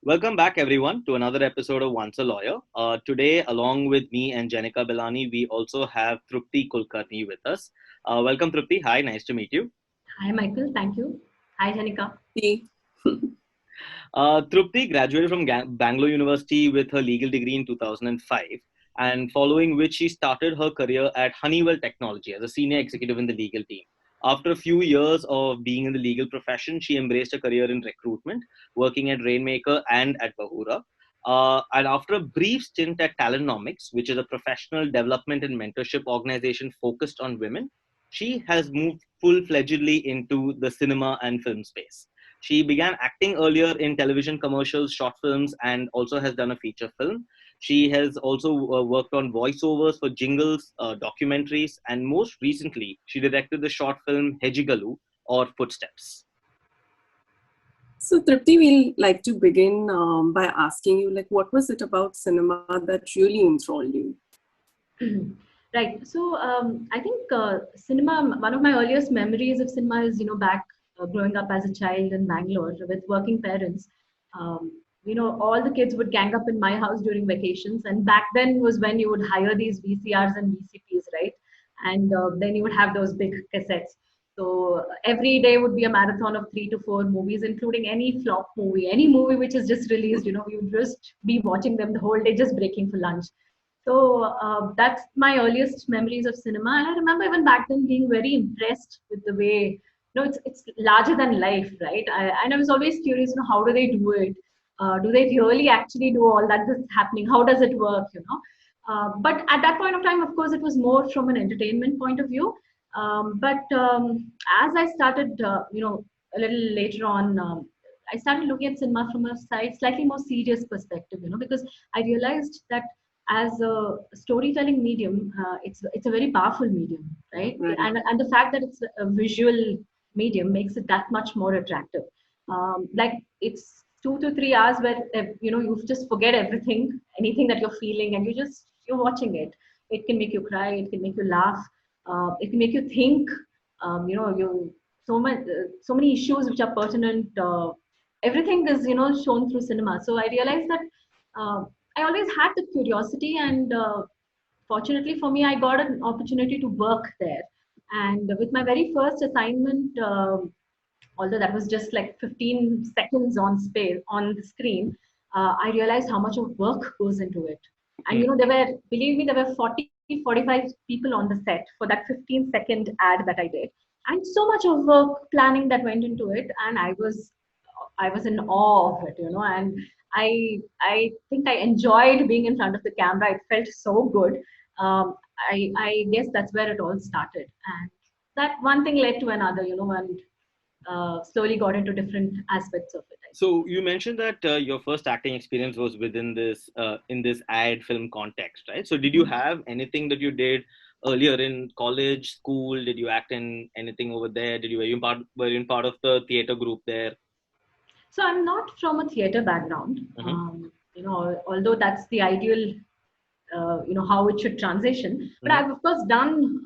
Welcome back, everyone, to another episode of Once a Lawyer. Today, along with me and Janika Belani, we also have Trupti Kulkarni with us. Welcome, Trupti. Hi, nice to meet you. Hi, Michael. Thank you. Hi, Janika. Hey. Trupti graduated from Bangalore University with her legal degree in 2005, and following which she started her career at Honeywell Technology as a senior executive in the legal team. After a few years of being in the legal profession, she embraced a career in recruitment, working at Rainmaker and at Bahura. And after a brief stint at Talentnomics, which is a professional development and mentorship organization focused on women, she has moved full-fledgedly into the cinema and film space. She began acting earlier in television commercials, short films, and also has done a feature film. She has also worked on voiceovers for jingles, documentaries, and most recently, she directed the short film Hejigalu or Footsteps. So, Tripti, we'll like to begin by asking you, what was it about cinema that really enthralled you? Right. So I think cinema, one of my earliest memories of cinema is, back growing up as a child in Bangalore with working parents. Um, all the kids would gang up in my house during vacations. And back then was when you would hire these VCRs and VCPs, right? And then you would have those big cassettes. So every day would be a marathon of 3 to 4 movies, including any flop movie, any movie which is just released. We would just be watching them the whole day, just breaking for lunch. So that's my earliest memories of cinema. And I remember even back then being very impressed with the way, it's larger than life, right? And I was always curious, how do they do it? Do they really actually do all that that's happening? How does it work? But at that point of time, of course, it was more from an entertainment point of view. But as I started, a little later on, I started looking at cinema from a slightly more serious perspective, because I realized that as a storytelling medium, it's a very powerful medium, right? Right. And the fact that it's a visual medium makes it that much more attractive. Like it's 2 to 3 hours where you just forget everything, anything that you're feeling, and you're watching it. It can make you cry, it can make you laugh, it can make you think. You so many issues which are pertinent. Everything is shown through cinema. So I realized that. I always had the curiosity, and fortunately for me, I got an opportunity to work there. And with my very first assignment, although that was just like 15 seconds on space on the screen, I realized how much of work goes into it. And believe me, there were 40, 45 people on the set for that 15-second ad that I did, and so much of work planning that went into it. And I was in awe of it, and I think I enjoyed being in front of the camera. It felt so good. I guess that's where it all started, and that one thing led to another, and slowly got into different aspects of it. So you mentioned that your first acting experience was within this in this ad film context, right? So did you have anything that you did earlier in college, school? Did you act in anything over there? Were you in part of the theater group there? So I'm not from a theater background. Although that's the ideal, how it should transition. But I've of course done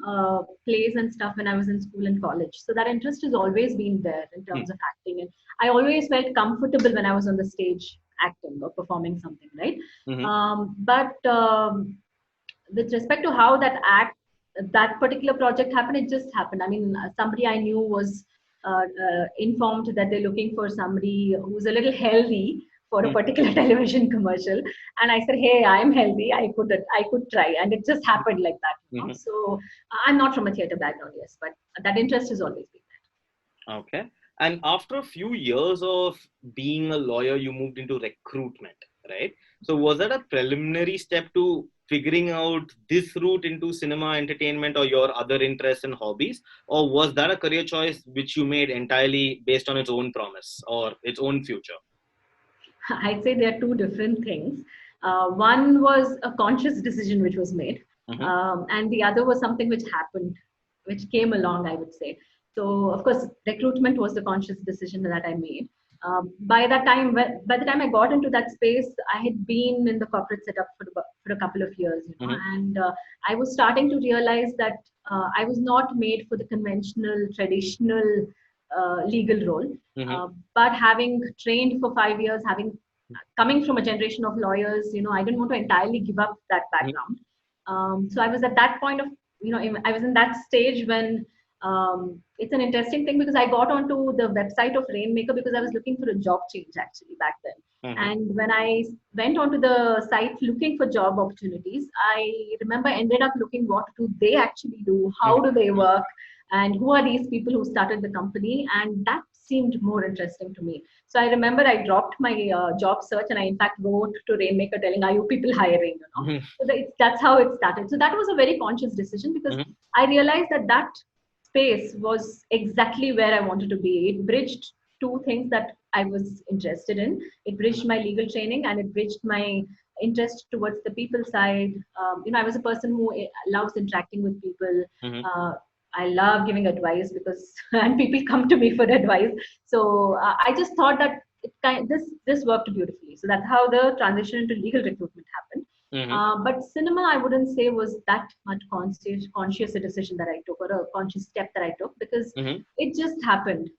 plays and stuff when I was in school and college. So that interest has always been there in terms of acting, and I always felt comfortable when I was on the stage acting or performing something, right? But with respect to how that particular project happened, it just happened. I mean, somebody I knew was informed that they're looking for somebody who's a little healthy for a particular television commercial, and I said, hey, I'm healthy, I could try, and it just happened like that. So I'm not from a theater background, yes, but that interest has always been there. Okay. And after a few years of being a lawyer, you moved into recruitment, right? So was that a preliminary step to figuring out this route into cinema entertainment or your other interests and hobbies? Or was that a career choice which you made entirely based on its own promise or its own future? I'd say there are two different things. One was a conscious decision which was made, and the other was something which happened, which came along, I would say. So, of course, recruitment was the conscious decision that I made. By the time I got into that space, I had been in the corporate setup for a couple of years, and I was starting to realize that I was not made for the conventional, traditional legal role. But having trained for 5 years, having coming from a generation of lawyers, I didn't want to entirely give up that background. So I was at that point of, I was in that stage when it's an interesting thing because I got onto the website of Rainmaker because I was looking for a job change actually back then. And when I went onto the site looking for job opportunities, I remember ended up looking what do they actually do, how do they work, and who are these people who started the company, and that seemed more interesting to me. So I remember I dropped my job search and I in fact wrote to Rainmaker telling, are you people hiring? So that's how it started. So that was a very conscious decision because I realized that space was exactly where I wanted to be. It bridged two things that I was interested in. It bridged my legal training and it bridged my interest towards the people side. I was a person who loves interacting with people. I love giving advice because and people come to me for advice. So I just thought that this worked beautifully. So that's how the transition into legal recruitment happened. But cinema, I wouldn't say was that much conscious a decision that I took or a conscious step that I took because it just happened.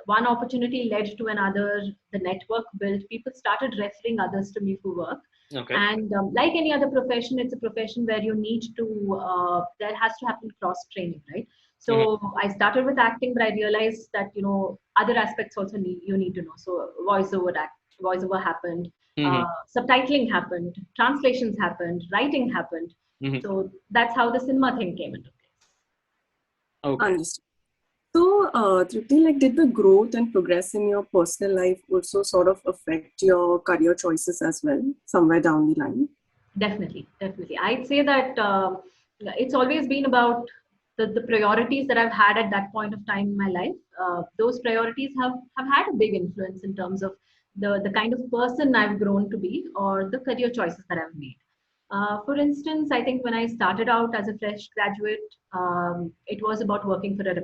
One opportunity led to another. The network built. People started referring others to me for work. Okay. And like any other profession, it's a profession where you need to, there has to happen cross training, right? So I started with acting, but I realized that, other aspects also you need to know. So voiceover happened, subtitling happened, translations happened, writing happened. So that's how the cinema thing came into place. Okay. Understood. So, Tripti, did the growth and progress in your personal life also sort of affect your career choices as well, somewhere down the line? Definitely. I'd say that it's always been about the priorities that I've had at that point of time in my life. Those priorities have had a big influence in terms of the kind of person I've grown to be or the career choices that I've made. For instance, I think when I started out as a fresh graduate, it was about working for a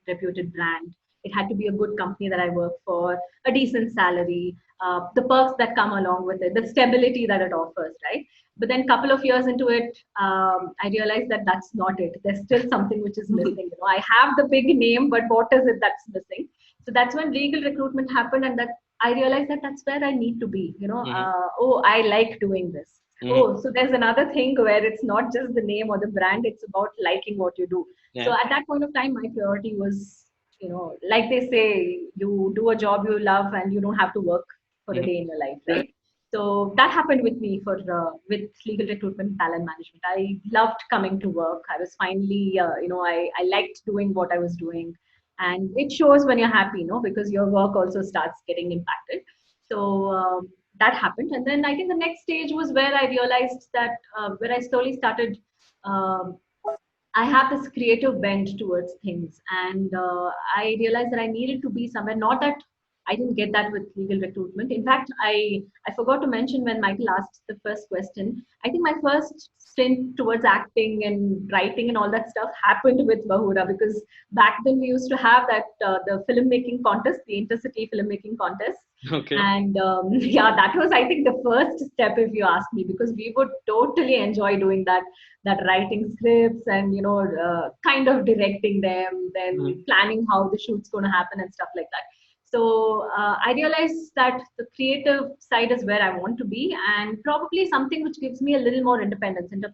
reputed brand. It had to be a good company that I work for, a decent salary, the perks that come along with it, the stability that it offers, right? But then a couple of years into it, I realized that that's not it. There's still something which is missing. I have the big name, but what is it that's missing? So that's when legal recruitment happened, and that I realized that that's where I need to be. I like doing this. So there's another thing where it's not just the name or the brand, it's about liking what you do. Yeah. So at that point of time, my priority was, like they say, you do a job you love and you don't have to work for a day in your life, right? So that happened with me with legal recruitment and talent management. I loved coming to work. I was finally, I liked doing what I was doing. And it shows when you're happy, because your work also starts getting impacted. So that happened. And then I think the next stage was where I realized that where I slowly started, I have this creative bent towards things. And I realized that I needed to be somewhere, not that I didn't get that with legal recruitment. In fact, I forgot to mention when Michael asked the first question, I think my first stint towards acting and writing and all that stuff happened with Bahura, because back then we used to have that, the filmmaking contest, the intercity filmmaking contest. Okay. And that was, I think, the first step, if you ask me, because we would totally enjoy doing that writing scripts and, kind of directing them, then planning how the shoot's going to happen and stuff like that. So I realized that the creative side is where I want to be, and probably something which gives me a little more independence. And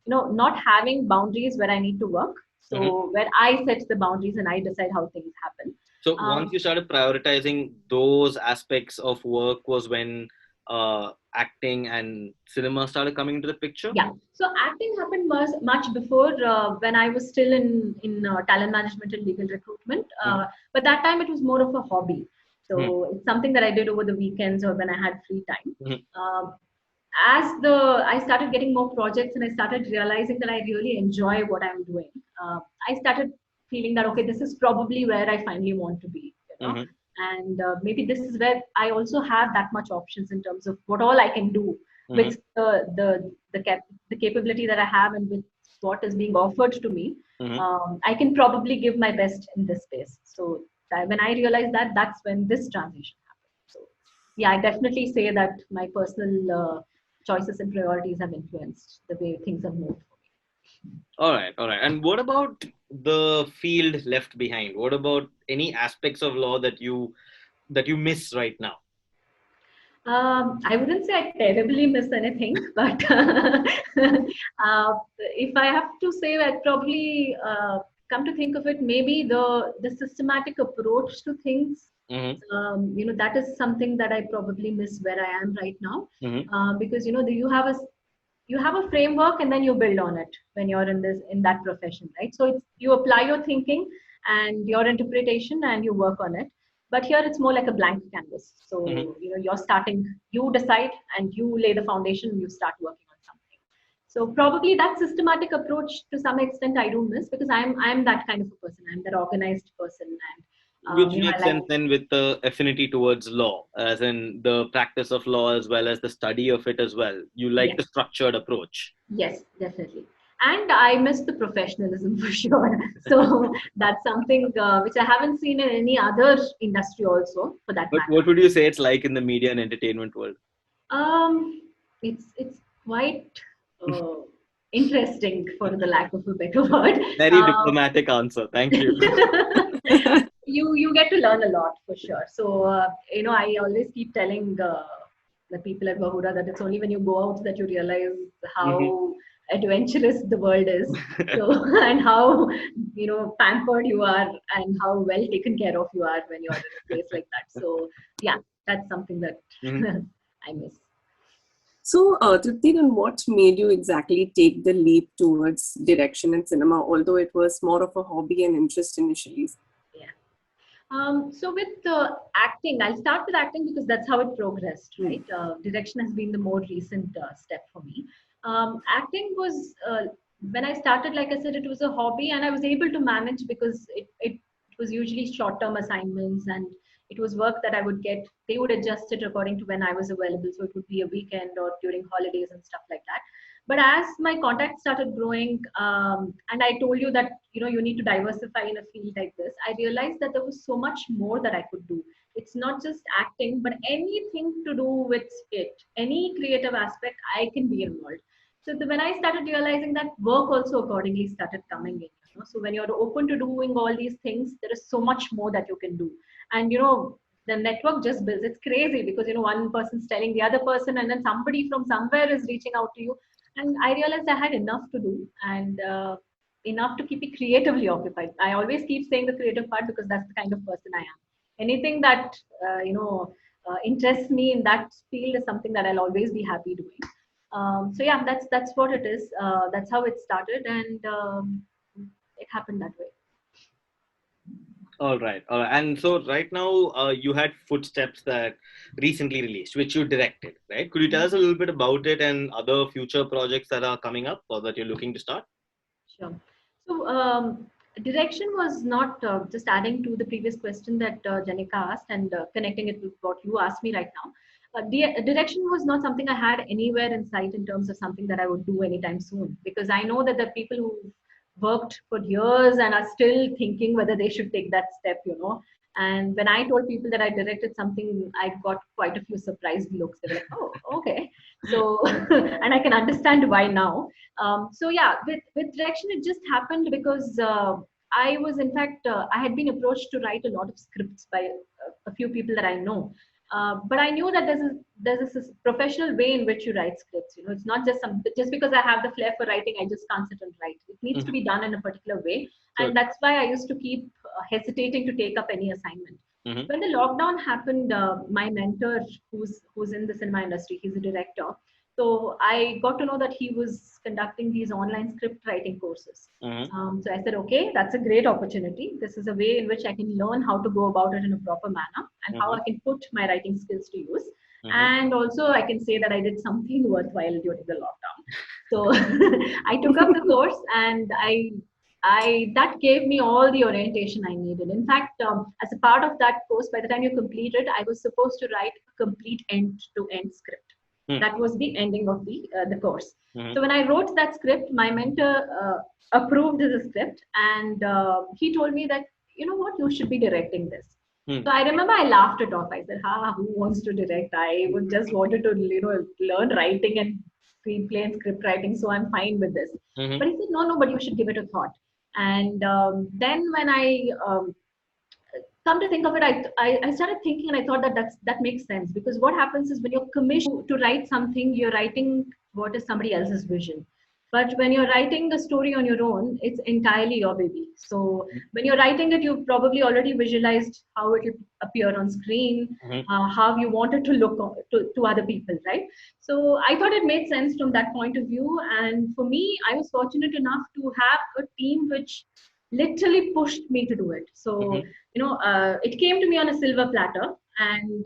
not having boundaries where I need to work. So where I set the boundaries and I decide how things happen. So once you started prioritizing those aspects of work was when acting and cinema started coming into the picture? Yeah. So acting happened much before when I was still in talent management and legal recruitment. But that time it was more of a hobby. So it's something that I did over the weekends or when I had free time. As I started getting more projects and I started realizing that I really enjoy what I'm doing, I started feeling that, okay, this is probably where I finally want to be. And maybe this is where I also have that much options in terms of what all I can do with the capability that I have and with what is being offered to me. I can probably give my best in this space. So when I realized that, that's when this transition happened. So yeah, I definitely say that my personal choices and priorities have influenced the way things have moved for me. All right. And what about the field left behind? What about any aspects of law that you miss right now? I wouldn't say I terribly miss anything, but if I have to say, I'd probably come to think of it, maybe the systematic approach to things. Mm-hmm. That is something that I probably miss where I am right now, Mm-hmm. because you have a framework and then you build on it when you're in that profession, right? So you apply your thinking and your interpretation and you work on it. But here it's more like a blank canvas. Mm-hmm. So you're starting, you decide and you lay the foundation and you start working on something. So probably that systematic approach to some extent I do miss, because I'm that kind of a person. I'm that organized person, and Which I makes like. sense then with the affinity towards law, as in the practice of law as well as the study of it as well. You like Yes. the structured approach. Yes, definitely. And I miss the professionalism for sure. So that's something which I haven't seen in any other industry also, for that But matter. what would you say it's like in the media and entertainment world? Um, it's quite uh, interesting, for the lack of a better word. Very diplomatic answer. Thank you. You get to learn a lot for sure. So I always keep telling the people at Bahura that it's only when you go out that you realize Mhm. how adventurous the world is. So and how pampered you are and how well taken care of you are when you're in a place like that. So yeah, that's something that Mhm. I miss. So, Tripti, then what made you exactly take the leap towards direction in cinema, although it was more of a hobby and interest initially? Yeah. So with acting, I'll start with acting because that's how it progressed, Hmm. right? Direction has been the more recent step for me. Acting was, when I started, like I said, it was a hobby and I was able to manage because it was usually short-term assignments, and it was work that I would get. They would adjust it according to when I was available. So it would be a weekend or during holidays and stuff like that. But as my contacts started growing, and I told you that you need to diversify in a field like this, I realized that there was so much more that I could do. It's not just acting, but anything to do with it, any creative aspect, I can be involved. So when I started realizing that, work also accordingly started coming in. So when you're open to doing all these things, there is so much more that you can do. And the network just builds. It's crazy because one person's telling the other person, and then somebody from somewhere is reaching out to you. And I realized I had enough to do, and enough to keep me creatively occupied. I always keep saying the creative part because that's the kind of person I am. Anything that interests me in that field is something that I'll always be happy doing. So yeah, that's what it is. That's how it started, and it happened that way. All right. All right. And so right now, you had Footsteps that recently released, which you directed, right? Could you tell us a little bit about it and other future projects that are coming up or that you're looking to start? Sure. So, direction was not just adding to the previous question that Janika asked and connecting it with what you asked me right now. Direction was not something I had anywhere in sight in terms of something that I would do anytime soon, because I know that the people who worked for years and are still thinking whether they should take that step. And when I told people that I directed something, I got quite a few surprised looks. They were like, "Oh, okay." So, and I can understand why now. So yeah, with direction, it just happened because I was, in fact, I had been approached to write a lot of scripts by a few people that I know. But I knew that there's a professional way in which you write scripts. It's not just because I have the flair for writing, I just can't sit and write. It needs to Mhm. be done in a particular way, Sure. and that's why I used to keep hesitating to take up any assignment. Mhm. When the lockdown happened, my mentor, who's in the cinema industry, he's a director. So I got to know that he was conducting these online script writing courses. Mhm. So I said, okay, that's a great opportunity. This is a way in which I can learn how to go about it in a proper manner and how Mhm. I can put my writing skills to use. Mhm. And also, I can say that I did something worthwhile during the lockdown. So I took up the course, and I that gave me all the orientation I needed. In fact, as a part of that course, by the time you complete it, I was supposed to write a complete end-to-end script. Mhm. That was the ending of the course. Mhm. So when I wrote that script, my mentor approved the script, and he told me that, you know what, you should be directing this. Mhm. So I remember I laughed it off. I said, "Ha, who wants to direct? I would just wanted to, learn writing and screenplay and script writing, so I'm fine with this." Mhm. But he said, "No, no, but you should give it a thought." And then when I come to think of it, I started thinking, and I thought that makes sense, because what happens is when you're commissioned to write something, you're writing what is somebody else's vision. But when you're writing a story on your own, it's entirely your baby. So when you're writing it, you've probably already visualized how it will appear on screen, how you want it to look to other people, right? So I thought it made sense from that point of view. And for me, I was fortunate enough to have a team which literally pushed me to do it. So, it came to me on a silver platter, and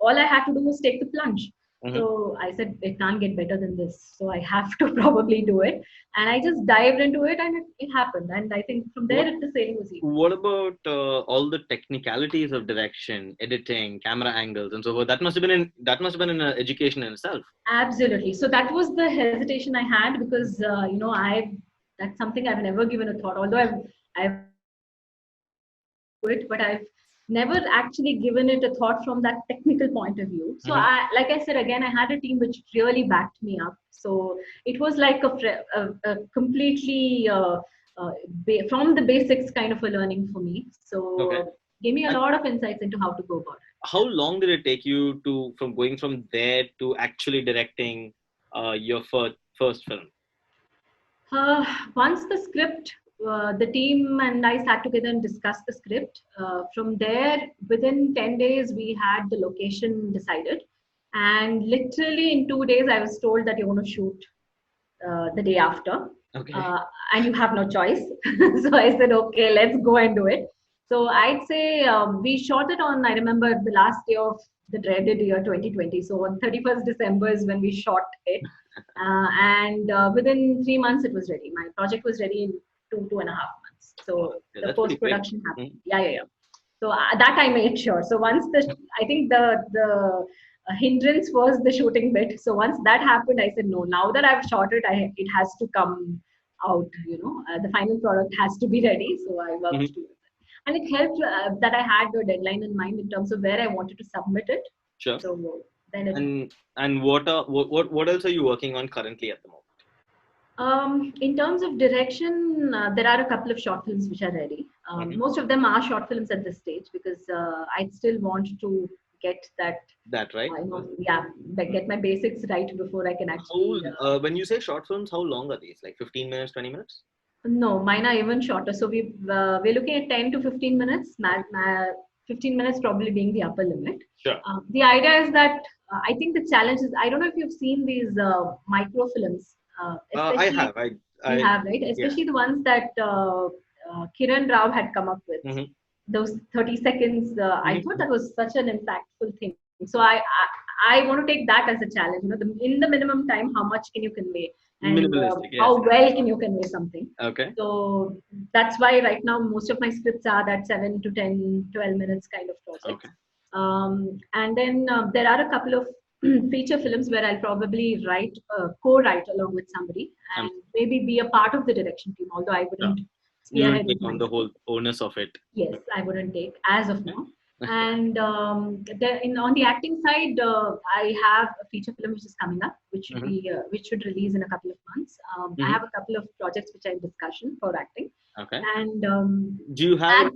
all I had to do was take the plunge. So I said, it can't get better than this. So I have to probably do it. And I just dived into it, and it happened. And I think from there, the sailing was easy. What about all the technicalities of direction, editing, camera angles, and so forth? That must have been an education in itself. Absolutely. So that was the hesitation I had, because that's something I've never given a thought. Although I've it, but I've never actually given it a thought from that technical point of view. So like I said, again, I had a team which really backed me up. So it was like a completely from the basics kind of a learning for me. So gave me a lot of insights into how to go about it. How long did it take you from going from there to actually directing your first film? Once the script, the team and I sat together and discussed the script. From there, within 10 days, we had the location decided. And literally in 2 days, I was told that you're going to shoot the day after. Okay. And you have no choice. So I said, okay, let's go and do it. So I'd say we shot it on, I remember the last day of the dreaded year 2020. So on 31st December is when we shot it. And within 3 months, it was ready. My project was ready in 2.5 months. So the post-production happened. Yeah. So that I made sure. So once I think the hindrance was the shooting bit. So once that happened, I said, no, now that I've shot it, it has to come out, the final product has to be ready. So I worked towards it. And it helped that I had the deadline in mind in terms of where I wanted to submit it. Sure. So then and what else are you working on currently at the moment? In terms of direction, there are a couple of short films which are ready. Most of them are short films at this stage, because I still want to get that right. Get my basics right before I can actually. When you say short films, how long are these? Like 15 minutes, 20 minutes? No, mine are even shorter. So we're looking at 10 to 15 minutes. 15 minutes probably being the upper limit. Sure. The idea is that I think the challenge is, I don't know if you've seen these microfilms. I have. You have, right? Especially the ones that Kiran Rao had come up with. Those 30 seconds. I thought that was such an impactful thing. So I want to take that as a challenge. In the minimum time, how much can you convey? And how well can you convey something? Okay. So that's why right now most of my scripts are that 7 to 10, 12 minutes kind of projects. Okay. And then there are a couple of feature films where I'll probably co-write along with somebody and maybe be a part of the direction team, although I wouldn't take on the whole onus of it. Yes, I wouldn't take as of now. And on the acting side, I have a feature film which is coming up, which should release in a couple of months. I have a couple of projects which are in discussion for acting. Okay. And do you have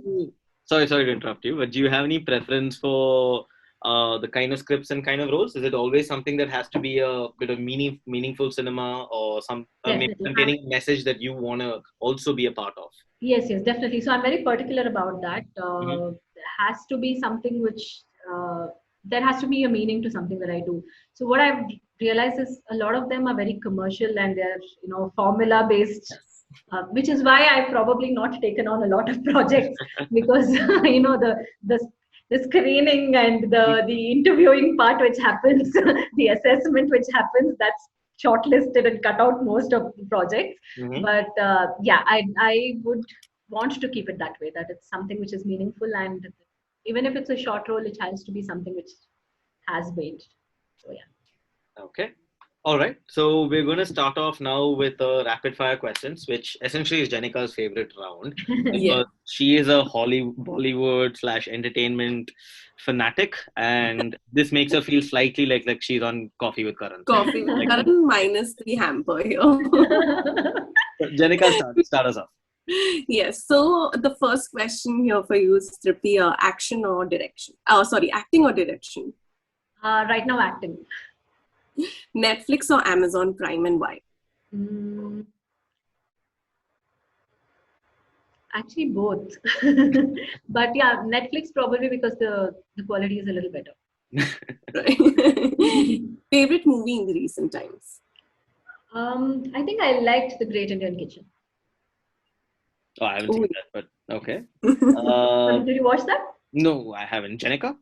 sorry to interrupt you, but do you have any preference for the kind of scripts and kind of roles? Is it always something that has to be a bit of meaningful cinema, or some containing a message that you want to also be a part of? Yes, definitely. So I'm very particular about that. There has to be something which there has to be a meaning to something that I do. So what I've realized is a lot of them are very commercial and they're formula based. Which is why I've probably not taken on a lot of projects, because the screening and the interviewing part which happens, the assessment which happens, that's shortlisted and cut out most of the projects. But I would want to keep it that way, that it's something which is meaningful, and even if it's a short role, it has to be something which has weight. So Okay. All right. So we're going to start off now with rapid fire questions, which essentially is Janika's favorite round. She is a Bollywood / entertainment fanatic, and this makes her feel slightly like she's on Coffee with Karan. Coffee with Karan minus the hamper here. Janika, start us off. Yes. So the first question here for you is Tripti, action or direction? Oh, sorry, acting or direction? Right now, acting. Netflix or Amazon Prime, and why? Mm, actually, both. But yeah, Netflix probably because the quality is a little better. Right. Favorite movie in the recent times? I think I liked The Great Indian Kitchen. Oh, I haven't Oh, seen that, but okay. Did you watch that? No, I haven't. Jenica?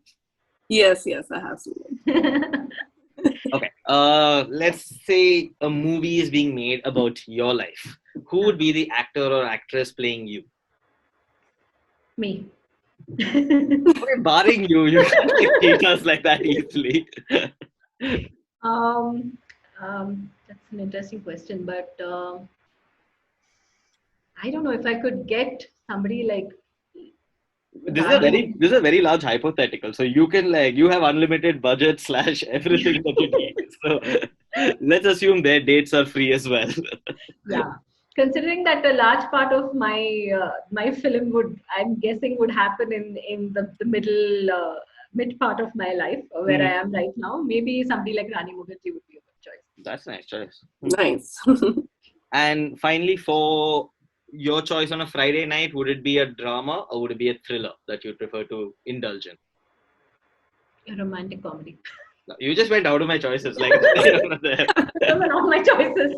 yes, I have seen it. Okay. Let's say a movie is being made about your life. Who would be the actor or actress playing you? Me. Okay, barring you, you can't like, cheat us like that easily. um, that's an interesting question, but I don't know if I could get somebody like Rani. This is a very large hypothetical. So you can like you have unlimited budget slash everything that you need. So let's assume their dates are free as well. Yeah, considering that a large part of my film would, I'm guessing, would happen in the middle mid part of my life, where I Hmm. am right now. Maybe somebody like Rani Mukherjee would be a good choice. That's a nice choice. Nice. And finally, for your choice on a Friday night, would it be a drama or would it be a thriller that you'd prefer to indulge in? A romantic comedy. No, you just went out of my choices. Like Those are not my choices.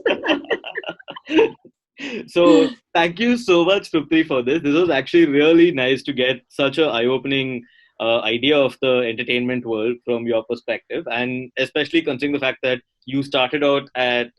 so thank you so much, Trupti, for this. This was actually really nice to get such a eye-opening idea of the entertainment world from your perspective, and especially considering the fact that you started out at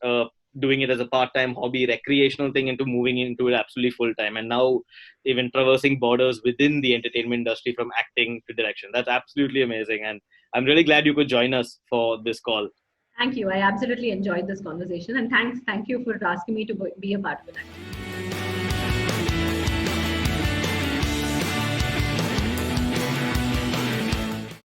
doing it as a part-time hobby, recreational thing, into moving into it absolutely full-time, and now even traversing borders within the entertainment industry from acting to direction. That's absolutely amazing, and I'm really glad you could join us for this call. Thank you. I absolutely enjoyed this conversation, and thank you for asking me to be a part of it.